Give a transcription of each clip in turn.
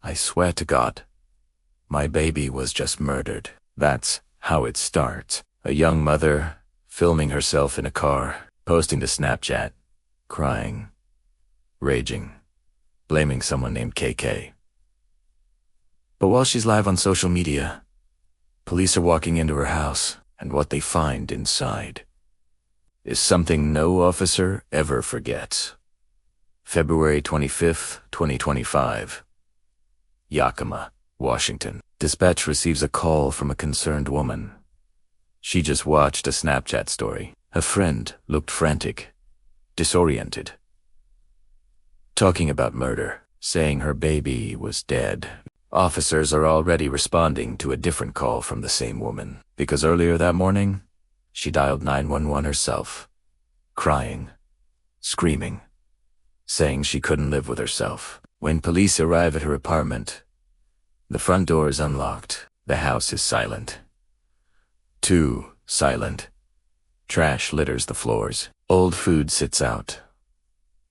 I swear to God, my baby was just murdered. That's how it starts. A young mother filming herself in a car, posting to Snapchat, crying, raging, blaming someone named KK. But while she's live on social media, police are walking into her house, and what they find inside is something no officer ever forgets. February 25th, 2025. Yakama, Washington. Dispatch receives a call from a concerned woman. She just watched a Snapchat story. A friend looked frantic, disoriented, talking about murder, saying her baby was dead. Officers are already responding to a different call from the same woman, because earlier that morning, she dialed 911 herself, crying, screaming, saying she couldn't live with herself. When police arrive at her apartment, the front door is unlocked. The house is silent. Too silent. Trash litters the floors. Old food sits out.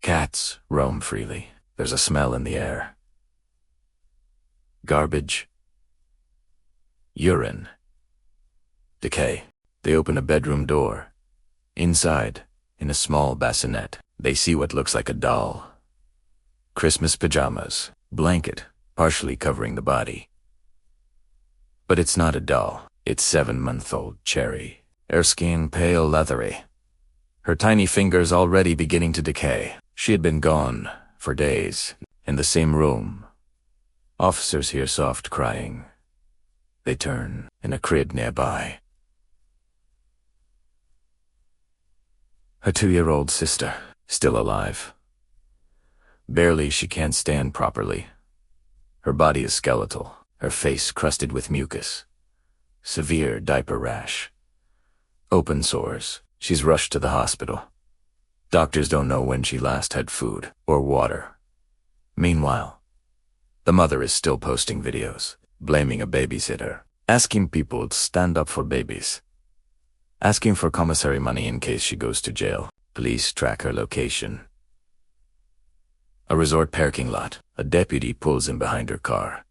Cats roam freely. There's a smell in the air. Garbage. Urine. Decay. They open a bedroom door. Inside, in a small bassinet, they see what looks like a doll. Christmas pajamas, blanket, partially covering the body. But it's not a doll. It's 7-month-old Cherry. Her skin pale leathery. Her tiny fingers already beginning to decay. She had been gone for days, in the same room. Officers hear soft crying. They turn in a crib nearby. Her 2-year-old sister, still alive. Barely she can't stand properly. Her body is skeletal, her face crusted with mucus. Severe diaper rash. Open sores. She's rushed to the hospital. Doctors don't know when she last had food or water. Meanwhile, the mother is still posting videos, blaming a babysitter, asking people to stand up for babies, asking for commissary money in case she goes to jail. Police track her location. A resort parking lot. A deputy pulls in behind her car,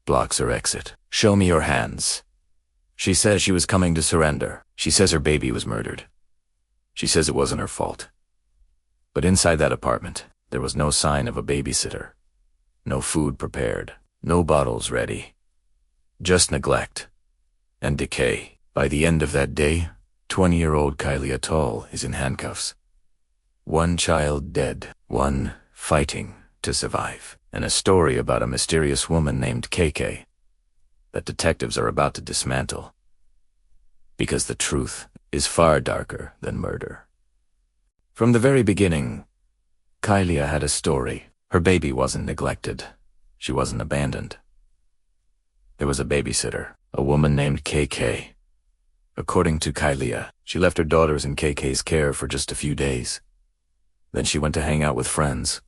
blocks her exit. Show me your hands. She says she was coming to surrender. She says her baby was murdered. She says it wasn't her fault. But inside that apartment, there was no sign of a babysitter. No food prepared. No bottles ready. Just neglect and decay. By the end of that day, 20-year-old Kylie Atoll is in handcuffs. One child dead. One fighting to survive. And a story about a mysterious woman named KK that detectives are about to dismantle. Because the truth is far darker than murder. From the very beginning, Kylie had a story. Her baby wasn't neglected. She wasn't abandoned. There was a babysitter, a woman named KK. According to Kylie, she left her daughters in KK's care for just a few days. Then she went to hang out with friends.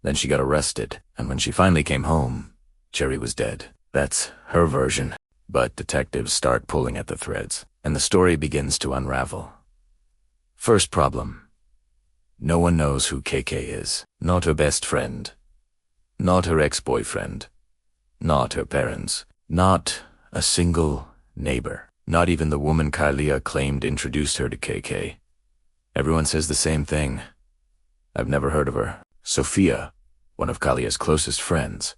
Then she got arrested, and when she finally came home, Cherry was dead. That's her version. But detectives start pulling at the threads, and the story begins to unravel. First problem. No one knows who KK is. Not her best friend. Not her ex-boyfriend. Not her parents. Not a single neighbor. Not even the woman Kylie claimed introduced her to KK. Everyone says the same thing. I've never heard of her. Sophia, one of Kylie's closest friends,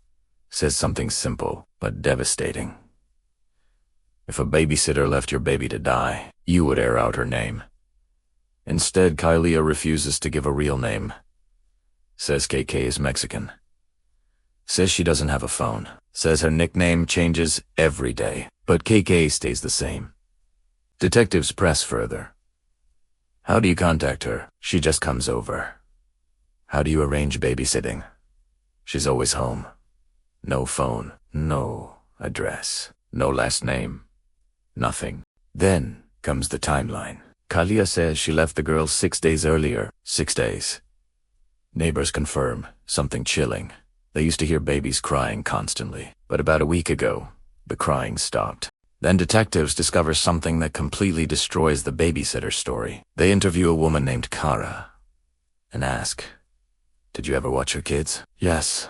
says something simple but devastating. If a babysitter left your baby to die, you would air out her name. Instead, Kylie refuses to give a real name. Says KK is Mexican. Says she doesn't have a phone. Says her nickname changes every day, but KK stays the same. Detectives press further. How do you contact her? She just comes over. How do you arrange babysitting? She's always home. No phone, no address, no last name, nothing. Then comes the timeline. Kylie says she left the girls 6 days earlier. 6 days. Neighbors confirm something chilling. They used to hear babies crying constantly, but about a week ago, the crying stopped. Then detectives discover something that completely destroys the babysitter story. They interview a woman named Kara and ask, "Did you ever watch your kids?" "Yes."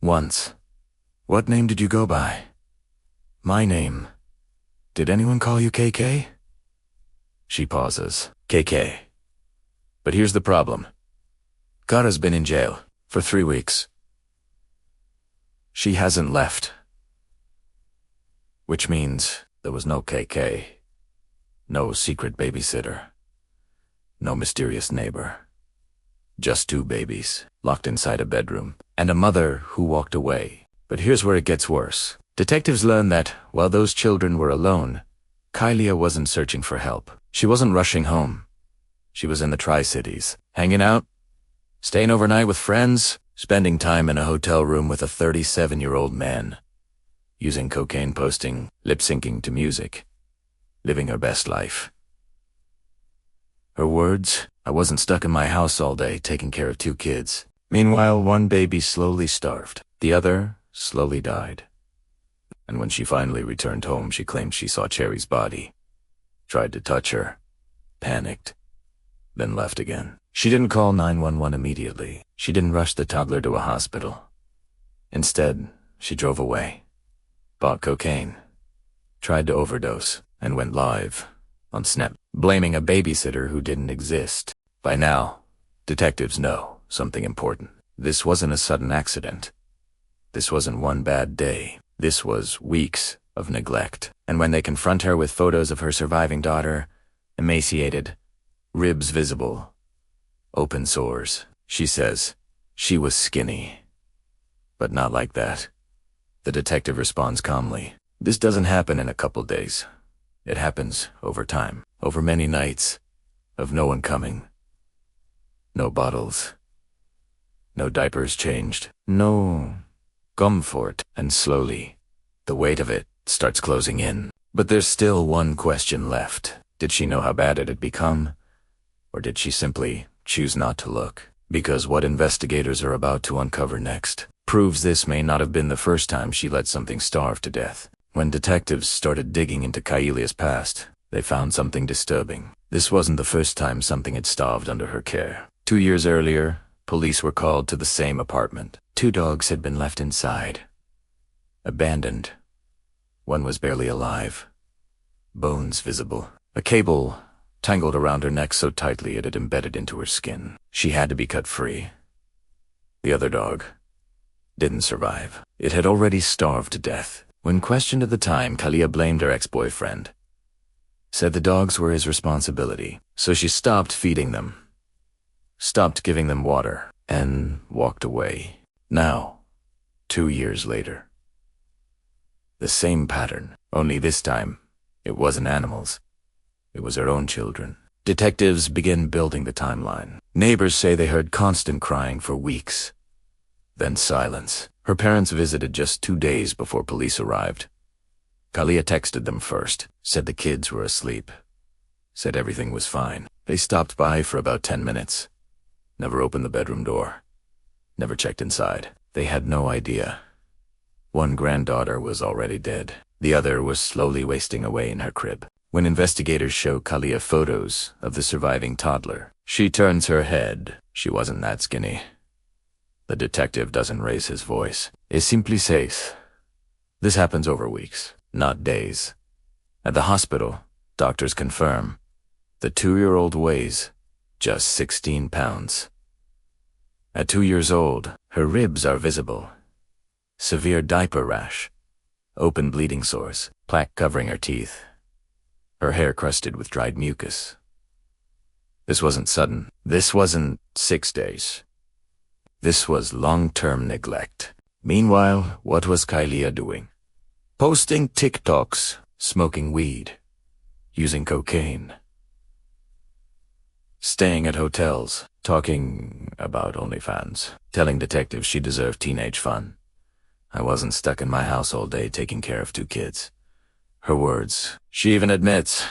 Once. What name did you go by? My name. Did anyone call you KK? She pauses. KK. But here's the problem. Kara's been in jail for 3 weeks. She hasn't left. Which means there was no KK. No secret babysitter. No mysterious neighbor. Just 2 babies, locked inside a bedroom, and a mother who walked away. But here's where it gets worse. Detectives learn that, while those children were alone, Kylia wasn't searching for help. She wasn't rushing home. She was in the Tri-Cities, hanging out, staying overnight with friends, spending time in a hotel room with a 37-year-old man, using cocaine, posting, lip-syncing to music, living her best life. Her words, I wasn't stuck in my house all day taking care of 2 kids. Meanwhile, one baby slowly starved. The other slowly died. And when she finally returned home, she claimed she saw Cherry's body, tried to touch her, panicked, then left again. She didn't call 911 immediately. She didn't rush the toddler to a hospital. Instead, she drove away, bought cocaine, tried to overdose, and went live on Snap, blaming a babysitter who didn't exist. By now, detectives know something important. This wasn't a sudden accident. This wasn't one bad day. This was weeks of neglect. And when they confront her with photos of her surviving daughter, emaciated, ribs visible, open sores, she says she was skinny. But not like that. The detective responds calmly. This doesn't happen in a couple days. It happens over time, over many nights, of no one coming. No bottles. No diapers changed. No comfort. And slowly, the weight of it starts closing in. But there's still one question left. Did she know how bad it had become? Or did she simply choose not to look? Because what investigators are about to uncover next proves this may not have been the first time she let something starve to death. When detectives started digging into Kylia's past, they found something disturbing. This wasn't the first time something had starved under her care. 2 years earlier, police were called to the same apartment. 2 dogs had been left inside, abandoned. One was barely alive, bones visible. A cable tangled around her neck so tightly it had embedded into her skin. She had to be cut free. The other dog didn't survive. It had already starved to death. When questioned at the time, Kylia blamed her ex-boyfriend. Said the dogs were his responsibility. So she stopped feeding them, stopped giving them water, and walked away. Now, 2 years later, the same pattern, only this time, it wasn't animals. It was her own children. Detectives begin building the timeline. Neighbors say they heard constant crying for weeks. Then silence. Her parents visited just 2 days before police arrived. Kylia texted them first, said the kids were asleep, said everything was fine. They stopped by for about 10 minutes. Never opened the bedroom door. Never checked inside. They had no idea. One granddaughter was already dead. The other was slowly wasting away in her crib. When investigators show Kylia photos of the surviving toddler, she turns her head. She wasn't that skinny. The detective doesn't raise his voice. It simply says, this happens over weeks, not days. At the hospital, doctors confirm the 2-year-old weighs just 16 pounds. At 2 years old, her ribs are visible. Severe diaper rash, open bleeding sores, plaque covering her teeth. Her hair crusted with dried mucus. This wasn't sudden. This wasn't 6 days. This was long-term neglect. Meanwhile, what was Kylia doing? Posting TikToks, smoking weed, using cocaine, staying at hotels, talking about OnlyFans, telling detectives she deserved teenage fun. I wasn't stuck in my house all day taking care of 2 kids. Her words. She even admits,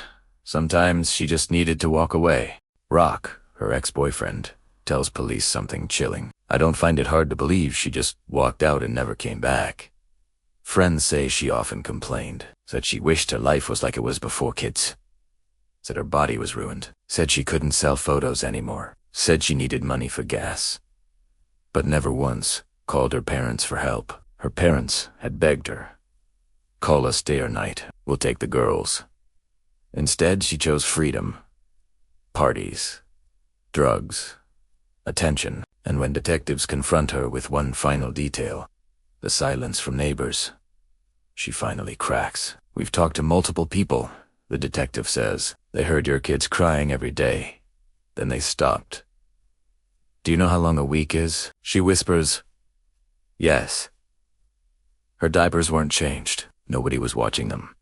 sometimes she just needed to walk away. Rock, her ex-boyfriend, tells police something chilling. I don't find it hard to believe she just walked out and never came back. Friends say she often complained, said she wished her life was like it was before kids. Said her body was ruined, said she couldn't sell photos anymore, said she needed money for gas. But never once called her parents for help. Her parents had begged her, "Call us day or night, we'll take the girls." Instead, she chose freedom, parties, drugs, attention, and when detectives confront her with one final detail, the silence from neighbors, she finally cracks. "We've talked to multiple people," the detective says. "They heard your kids crying every day. Then they stopped." "Do you know how long a week is?" She whispers, "Yes." Her diapers weren't changed. Nobody was watching them.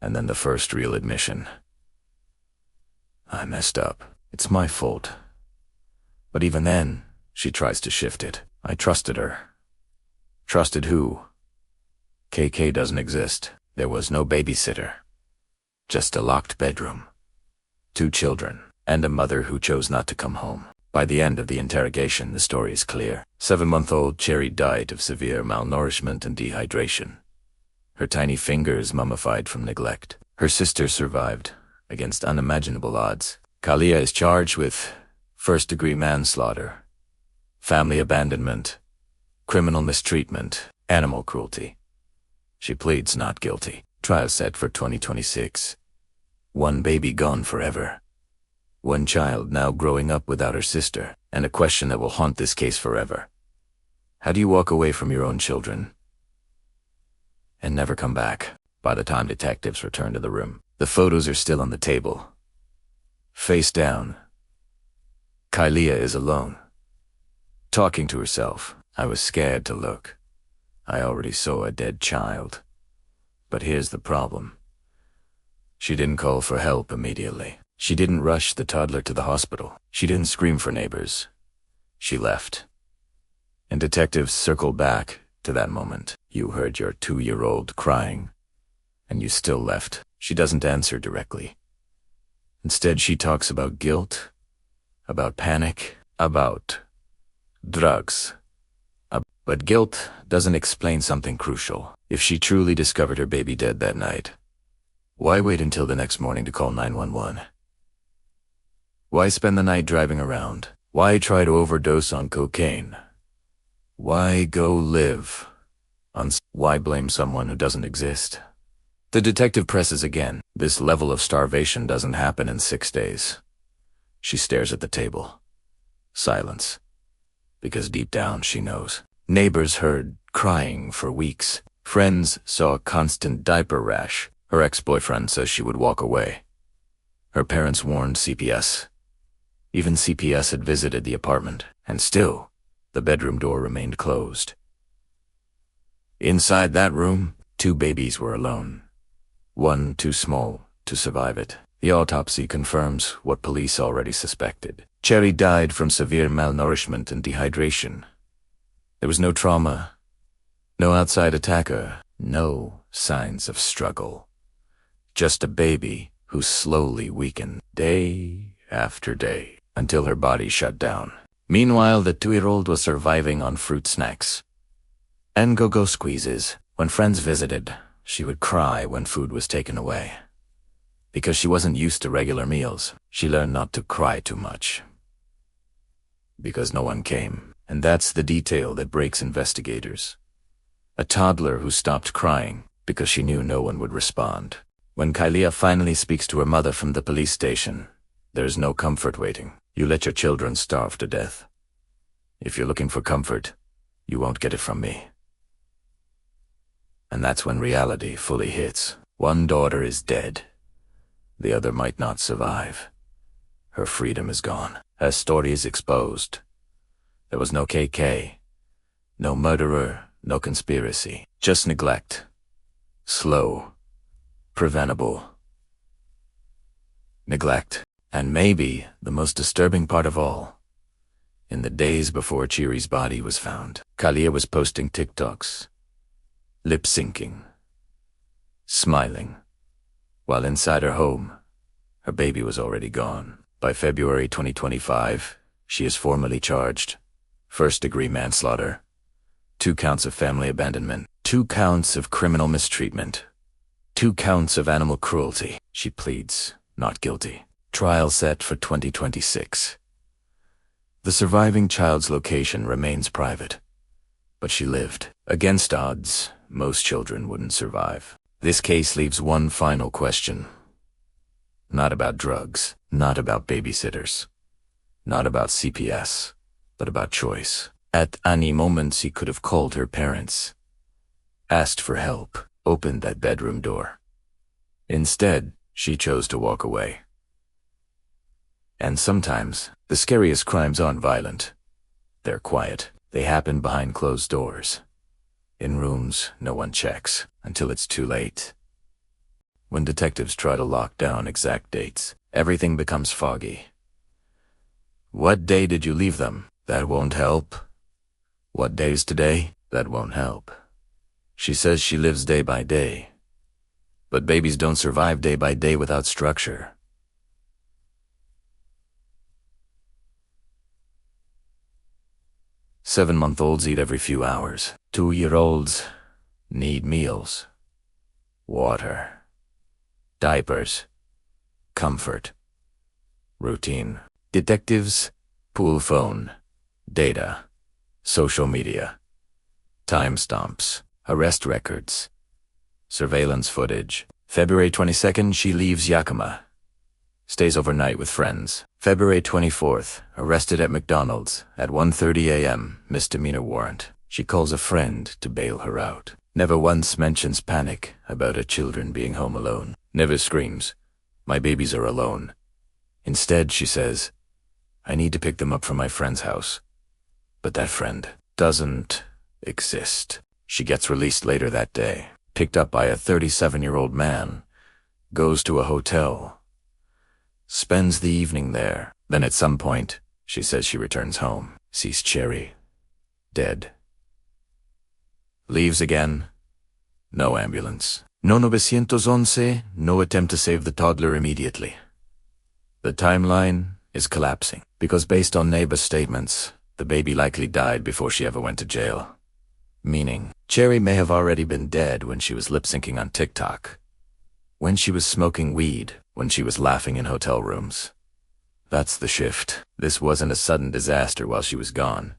And then the first real admission. "I messed up. It's my fault." But even then, she tries to shift it. "I trusted her." Trusted who? KK doesn't exist. There was no babysitter. Just a locked bedroom, 2 children, and a mother who chose not to come home. By the end of the interrogation, the story is clear. 7-month-old Cherry died of severe malnourishment and dehydration. Her tiny fingers mummified from neglect. Her sister survived, against unimaginable odds. Kalia is charged with first-degree manslaughter, family abandonment, criminal mistreatment, animal cruelty. She pleads not guilty. Trial set for 2026. One baby gone forever. One child now growing up without her sister, and a question that will haunt this case forever. How do you walk away from your own children and never come back? By the time detectives return to the room, the photos are still on the table. Face down, Kalia is alone, talking to herself. "I was scared to look. I already saw a dead child." But here's the problem. She didn't call for help immediately. She didn't rush the toddler to the hospital. She didn't scream for neighbors. She left. And detectives circle back to that moment. "You heard your 2-year-old crying, and you still left." She doesn't answer directly. Instead, she talks about guilt, about panic, about drugs. But guilt doesn't explain something crucial. If she truly discovered her baby dead that night, why wait until the next morning to call 911? Why spend the night driving around? Why try to overdose on cocaine? Why go live on? Why blame someone who doesn't exist? The detective presses again. This level of starvation doesn't happen in 6 days. She stares at the table. Silence. Because deep down she knows. Neighbors heard crying for weeks. Friends saw a constant diaper rash. Her ex-boyfriend says she would walk away. Her parents warned CPS. Even CPS had visited the apartment, and still, the bedroom door remained closed. Inside that room, 2 babies were alone. One too small to survive it. The autopsy confirms what police already suspected. Cherry died from severe malnourishment and dehydration. There was no trauma, no outside attacker, no signs of struggle. Just a baby who slowly weakened day after day until her body shut down. Meanwhile, the 2-year-old was surviving on fruit snacks and go-go squeezes. When friends visited, she would cry when food was taken away. Because she wasn't used to regular meals, she learned not to cry too much. Because no one came. And that's the detail that breaks investigators. A toddler who stopped crying because she knew no one would respond. When Kalia finally speaks to her mother from the police station, there's no comfort waiting. You let your children starve to death. If you're looking for comfort, you won't get it from me. And that's when reality fully hits. One daughter is dead. The other might not survive. Her freedom is gone. Her story is exposed. There was no KK, no murderer, no conspiracy, just neglect. Slow, preventable neglect. And maybe the most disturbing part of all, in the days before Chiri's body was found, Kalia was posting TikToks, lip-syncing, smiling, while inside her home, her baby was already gone. By February 2025, she is formally charged. First-degree manslaughter, 2 counts of family abandonment, 2 counts of criminal mistreatment, 2 counts of animal cruelty. She pleads not guilty. Trial set for 2026. The surviving child's location remains private. But she lived. Against odds, most children wouldn't survive. This case leaves one final question. Not about drugs, not about babysitters, not about CPS, but about choice. At any moment, she could have called her parents, asked for help, opened that bedroom door. Instead, she chose to walk away. And sometimes, the scariest crimes aren't violent. They're quiet. They happen behind closed doors. In rooms no one checks until it's too late. When detectives try to lock down exact dates, everything becomes foggy. What day did you leave them? That won't help. What day is today? That won't help. She says she lives day by day. But babies don't survive day by day without structure. Seven-month-olds eat every few hours. 2-year-olds need meals, water, diapers, comfort, routine. Detectives, pool phone, data, social media, timestamps, arrest records, surveillance footage. February 22nd, she leaves Yakama. Stays overnight with friends. February 24th, arrested at McDonald's at 1:30 a.m., misdemeanor warrant. She calls a friend to bail her out. Never once mentions panic about her children being home alone. Never screams, "My babies are alone." Instead, she says, "I need to pick them up from my friend's house." But that friend doesn't exist. She gets released later that day, picked up by a 37-year-old man, goes to a hotel, spends the evening there. Then at some point, she says she returns home, sees Cherry, dead. Leaves again. No ambulance. No 911, no attempt to save the toddler immediately. The timeline is collapsing, because based on neighbor statements, the baby likely died before she ever went to jail. Meaning, Cherry may have already been dead when she was lip-syncing on TikTok, when she was smoking weed, when she was laughing in hotel rooms. That's the shift. This wasn't a sudden disaster while she was gone.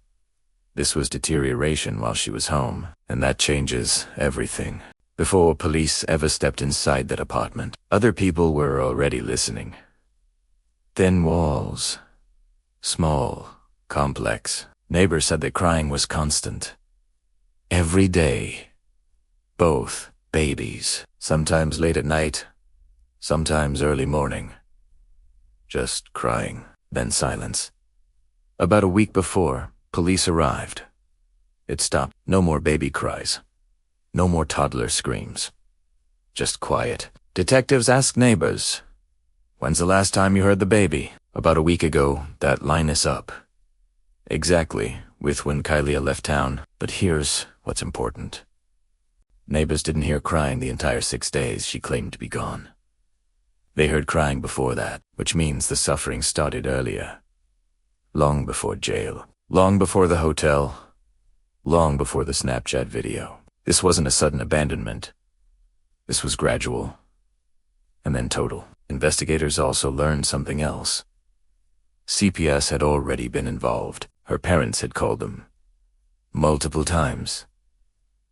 This was deterioration while she was home, and that changes everything. Before police ever stepped inside that apartment, other people were already listening. Thin walls. Small. Complex. Neighbors said that crying was constant. Every day. Both babies. Sometimes late at night. Sometimes early morning. Just crying. Then silence. About a week before, police arrived. It stopped. No more baby cries. No more toddler screams. Just quiet. Detectives asked neighbors, "When's the last time you heard the baby?" About a week ago, that line is up. Exactly, with when Kylia left town. But here's what's important. Neighbors didn't hear crying the entire 6 days she claimed to be gone. They heard crying before that, which means the suffering started earlier. Long before jail. Long before the hotel. Long before the Snapchat video. This wasn't a sudden abandonment. This was gradual. And then total. Investigators also learned something else. CPS had already been involved. Her parents had called them. Multiple times.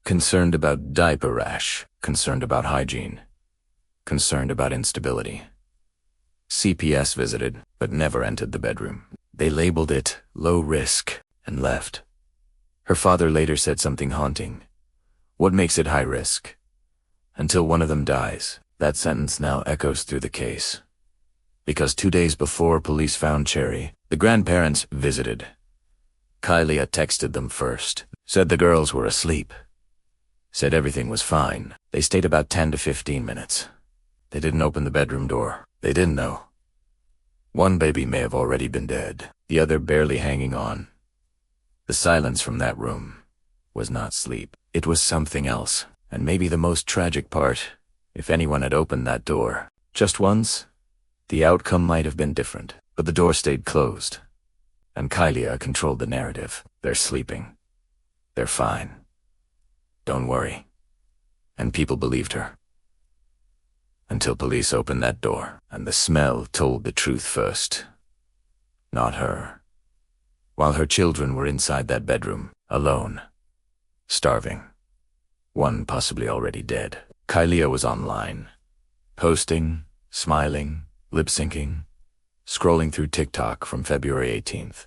Concerned about diaper rash. Concerned about hygiene. Concerned about instability. CPS visited, but never entered the bedroom. They labeled it low risk and left. Her father later said something haunting. What makes it high risk? Until one of them dies. That sentence now echoes through the case. Because 2 days before police found Cherry, the grandparents visited. Kylia texted them first, said the girls were asleep. Said everything was fine. They stayed about 10 to 15 minutes. They didn't open the bedroom door. They didn't know. One baby may have already been dead, the other barely hanging on. The silence from that room was not sleep. It was something else, and maybe the most tragic part, if anyone had opened that door, just once, the outcome might have been different. But the door stayed closed, and Kylia controlled the narrative. They're sleeping. They're fine. Don't worry. And people believed her. Until police opened that door, and the smell told the truth first. Not her. While her children were inside that bedroom, alone. starving. One possibly already dead. Kylia was online, posting, smiling, lip-syncing, scrolling through TikTok from February 18th.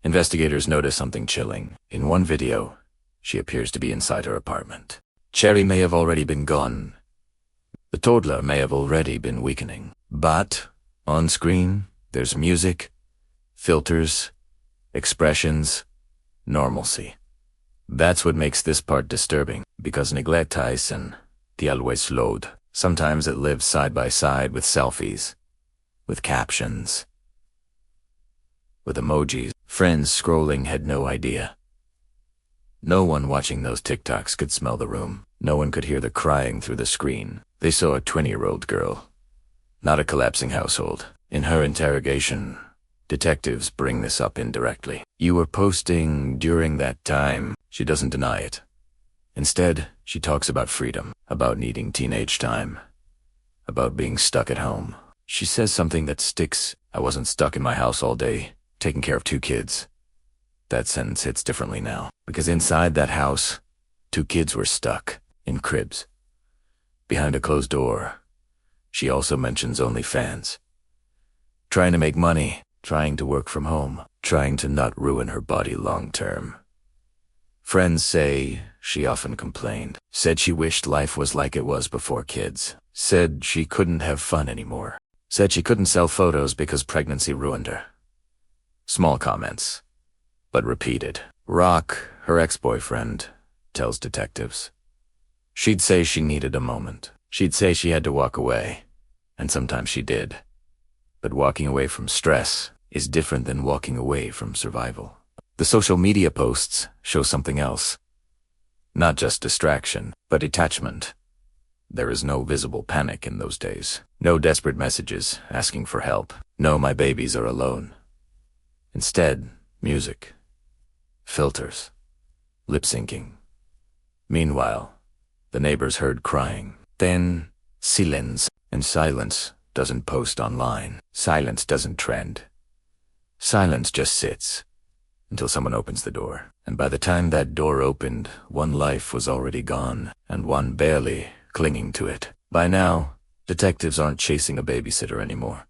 Investigators notice something chilling. In one video, she appears to be inside her apartment. Cherry may have already been gone. The toddler may have already been weakening. But, on screen, there's music, filters, expressions, normalcy. That's what makes this part disturbing, because neglect and the always load. Sometimes it lives side by side with selfies, with captions, with emojis. Friends scrolling had no idea. No one watching those TikToks could smell the room. No one could hear the crying through the screen. They saw a 20-year-old girl, not a collapsing household. In her interrogation, detectives bring this up indirectly. You were posting during that time. She doesn't deny it. Instead, she talks about freedom, about needing teenage time, about being stuck at home. She says something that sticks. I wasn't stuck in my house all day, taking care of 2 kids. That sentence hits differently now, because inside that house, 2 kids were stuck in cribs, behind a closed door. She also mentions OnlyFans. Trying to make money, trying to work from home, trying to not ruin her body long term. Friends say she often complained, said she wished life was like it was before kids, said she couldn't have fun anymore, said she couldn't sell photos because pregnancy ruined her. Small comments, but repeated. Rock, her ex-boyfriend, tells detectives. She'd say she needed a moment. She'd say she had to walk away, and sometimes she did. But walking away from stress is different than walking away from survival. The social media posts show something else. Not just distraction, but detachment. There is no visible panic in those days. No desperate messages asking for help. No, my babies are alone. Instead, music, filters, lip-syncing. Meanwhile, the neighbors heard crying. Then, silence. And silence doesn't post online. Silence doesn't trend. Silence just sits until someone opens the door. And by the time that door opened, one life was already gone, and one barely clinging to it. By now, detectives aren't chasing a babysitter anymore.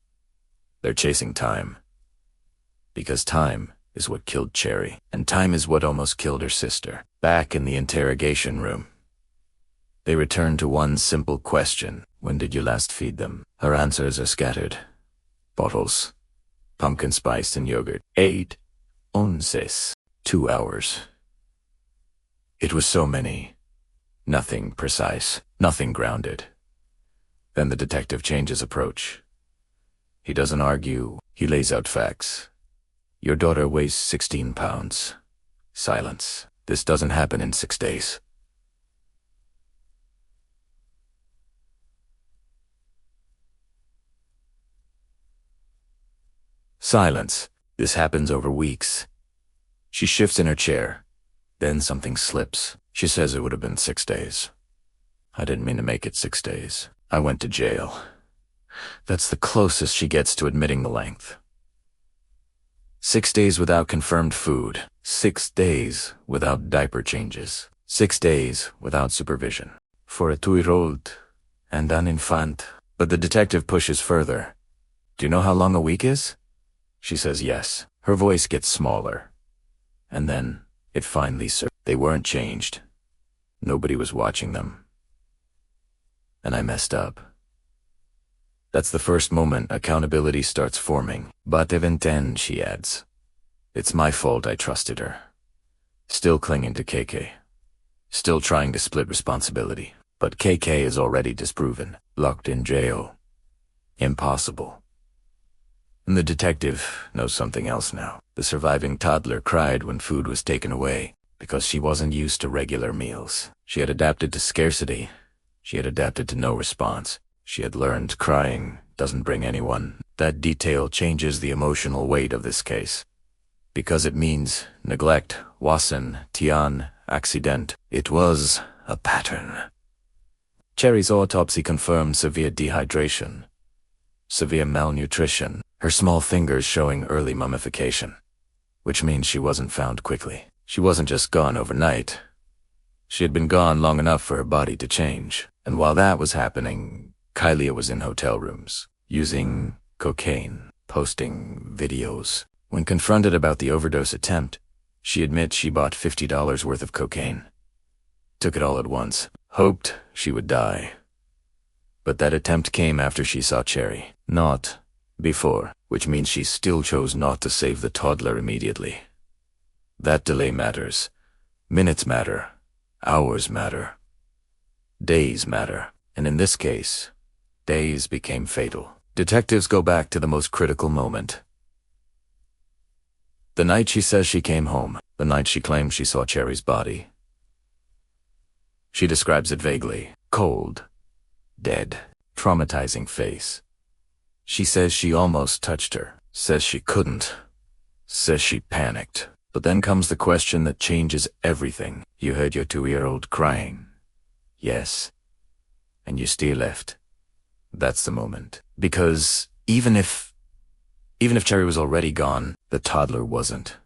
They're chasing time. Because time is what killed Cherry, and time is what almost killed her sister. Back in the interrogation room, they return to one simple question. When did you last feed them? Her answers are scattered. Bottles, pumpkin spice and yogurt. 8 onces. 2 hours. It was so many. Nothing precise, nothing grounded. Then the detective changes approach. He doesn't argue, he lays out facts. Your daughter weighs 16 pounds. Silence. This doesn't happen in 6 days. Silence. This happens over weeks. She shifts in her chair. Then something slips. She says it would have been 6 days. I didn't mean to make it 6 days. I went to jail. That's the closest she gets to admitting the length. 6 days without confirmed food. 6 days without diaper changes. 6 days without supervision. For a 2-year-old and an infant. But the detective pushes further. Do you know how long a week is? She says yes. Her voice gets smaller. And then it finally surfaced. They weren't changed. Nobody was watching them. And I messed up. That's the first moment accountability starts forming. But even then, she adds, it's my fault I trusted her. Still clinging to KK. Still trying to split responsibility. But KK is already disproven. Locked in jail. Impossible. And the detective knows something else now. The surviving toddler cried when food was taken away because she wasn't used to regular meals. She had adapted to scarcity. She had adapted to no response. She had learned crying doesn't bring anyone. That detail changes the emotional weight of this case. Because it means neglect, wasn't, tian, accident. It was a pattern. Cherry's autopsy confirmed severe dehydration, severe malnutrition, her small fingers showing early mummification, which means she wasn't found quickly. She wasn't just gone overnight. She had been gone long enough for her body to change, and while that was happening, Kylia was in hotel rooms, using cocaine, posting videos. When confronted about the overdose attempt, she admits she bought $50 worth of cocaine. Took it all at once, hoped she would die. But that attempt came after she saw Cherry, not before, which means she still chose not to save the toddler immediately. That delay matters. Minutes matter. Hours matter. Days matter. And in this case, days became fatal. Detectives go back to the most critical moment. The night she says she came home, the night she claims she saw Cherry's body. She describes it vaguely. Cold, dead, traumatizing face. She says she almost touched her, says she couldn't, says she panicked. But then comes the question that changes everything. You heard your 2-year-old crying. Yes. And you still left. That's the moment. Because even if Cherry was already gone, the toddler wasn't.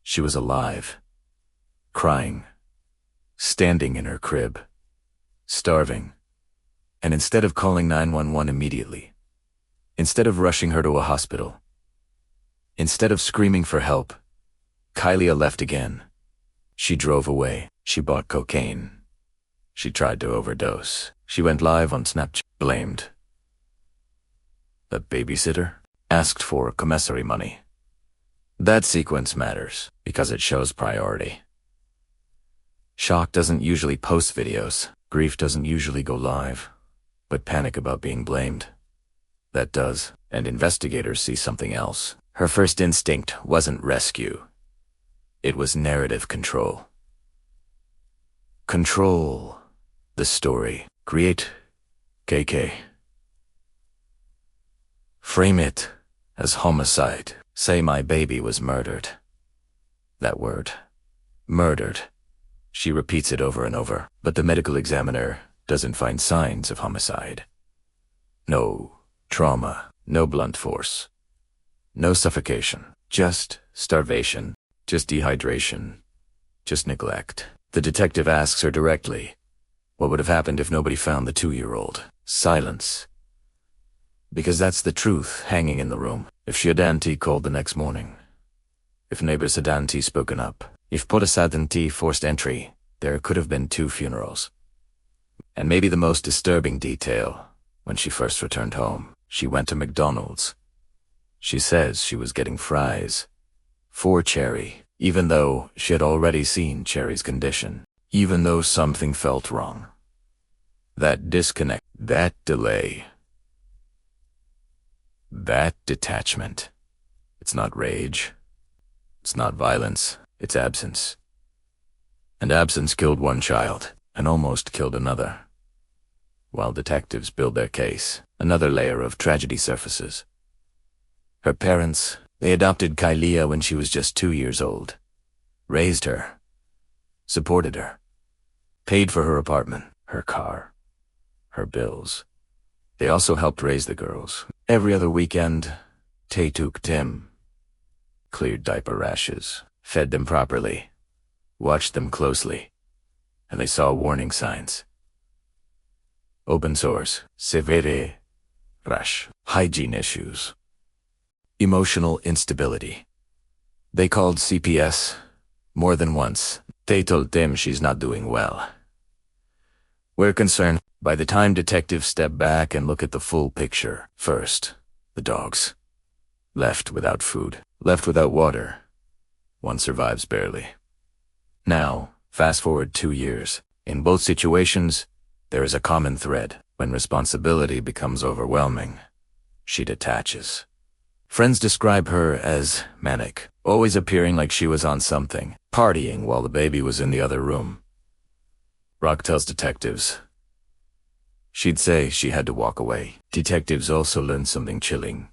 She was alive. Crying. Standing in her crib. Starving. And instead of calling 911 immediately, instead of rushing her to a hospital, instead of screaming for help, Kylia left again. She drove away. She bought cocaine. She tried to overdose. She went live on Snapchat. Blamed. The babysitter asked for commissary money. That sequence matters because it shows priority. Shock doesn't usually post videos. Grief doesn't usually go live. But panic about being blamed. That does, and investigators see something else. Her first instinct wasn't rescue. It was narrative control. Control the story. Create KK. Frame it as homicide. Say my baby was murdered. That word. Murdered. She repeats it over and over, but the medical examiner doesn't find signs of homicide. No trauma, no blunt force, no suffocation, just starvation, just dehydration, just neglect. The detective asks her directly, what would have happened if nobody found the 2-year-old? Silence. Because that's the truth hanging in the room. If she hadn't called the next morning, if neighbors hadn't spoken up, if police hadn't forced entry, there could have been 2 funerals. And maybe the most disturbing detail, when she first returned home, she went to McDonald's. She says she was getting fries for Cherry, even though she had already seen Cherry's condition, even though something felt wrong. That disconnect, that delay, that detachment. It's not rage. It's not violence. It's absence. And absence killed one child and almost killed another. While detectives build their case, another layer of tragedy surfaces. Her parents, they adopted Kylia when she was just 2 years old. Raised her. Supported her. Paid for her apartment, her car, her bills. They also helped raise the girls. Every other weekend, they took Tim. Cleared diaper rashes. Fed them properly. Watched them closely. And they saw warning signs. Open sores, severe rash, hygiene issues, emotional instability. They called CPS more than once. They told Tim she's not doing well. We're concerned. By the time detectives step back and look at the full picture, first, the dogs. Left without food, left without water. One survives barely. Now, fast forward 2 years. In both situations, there is a common thread. When responsibility becomes overwhelming, she detaches. Friends describe her as manic, always appearing like she was on something, partying while the baby was in the other room. Rock tells detectives she'd say she had to walk away. Detectives also learned something chilling.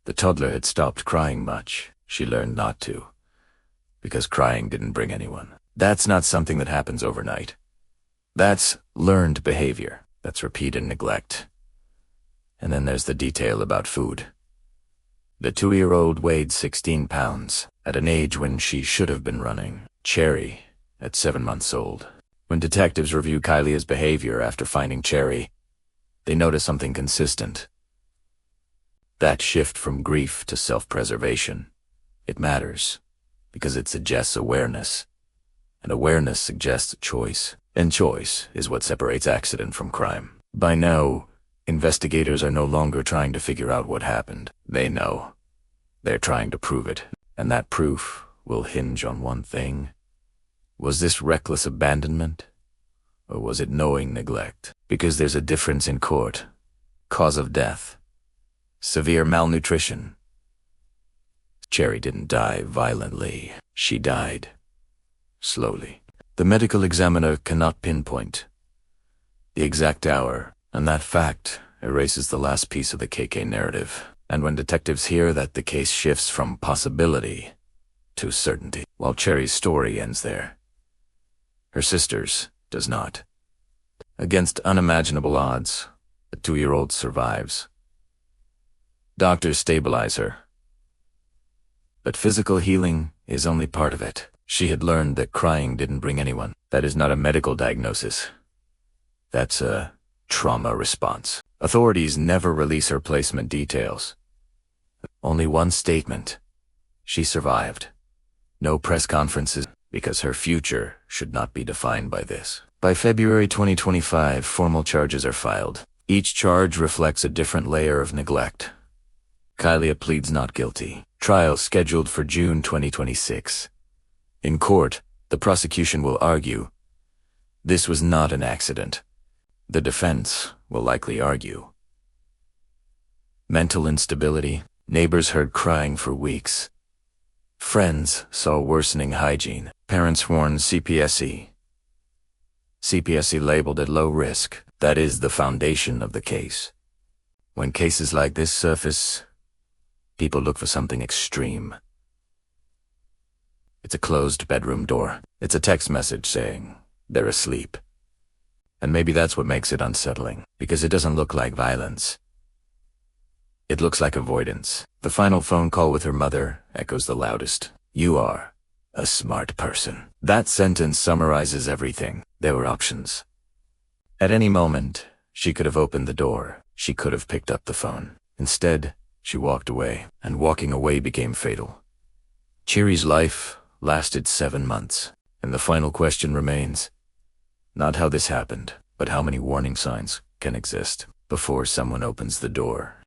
The toddler had stopped crying much. She learned not to, because crying didn't bring anyone. That's not something that happens overnight. That's learned behavior. That's repeated neglect. And then there's the detail about food. The 2-year-old weighed 16 pounds, at an age when she should have been running. Cherry at 7 months old. When detectives review Kylia's behavior after finding Cherry, they notice something consistent. That shift from grief to self-preservation. It matters, because it suggests awareness. And awareness suggests choice. And choice is what separates accident from crime. By now, investigators are no longer trying to figure out what happened. They know. They're trying to prove it. And that proof will hinge on one thing. Was this reckless abandonment? Or was it knowing neglect? Because there's a difference in court. Cause of death. Severe malnutrition. Cherry didn't die violently. She died slowly. The medical examiner cannot pinpoint the exact hour, and that fact erases the last piece of the KK narrative. And when detectives hear that, the case shifts from possibility to certainty. While Cherry's story ends there, her sister's does not. Against unimaginable odds, the 2-year-old survives. Doctors stabilize her. But physical healing is only part of it. She had learned that crying didn't bring anyone. That is not a medical diagnosis. That's a trauma response. Authorities never release her placement details. Only one statement. She survived. No press conferences, because her future should not be defined by this. By February 2025, formal charges are filed. Each charge reflects a different layer of neglect. Kylia pleads not guilty. Trial scheduled for June 2026. In court, the prosecution will argue this was not an accident. The defense will likely argue mental instability. Neighbors heard crying for weeks. Friends saw worsening hygiene. Parents warned CPSC. CPSC labeled it low risk. That is the foundation of the case. When cases like this surface, people look for something extreme. It's a closed bedroom door. It's a text message saying they're asleep. And maybe that's what makes it unsettling, because it doesn't look like violence. It looks like avoidance. The final phone call with her mother echoes the loudest. You are a smart person. That sentence summarizes everything. There were options. At any moment, she could have opened the door. She could have picked up the phone. Instead, she walked away, and walking away became fatal. Cherry's life lasted 7 months, and the final question remains, not how this happened, but how many warning signs can exist before someone opens the door.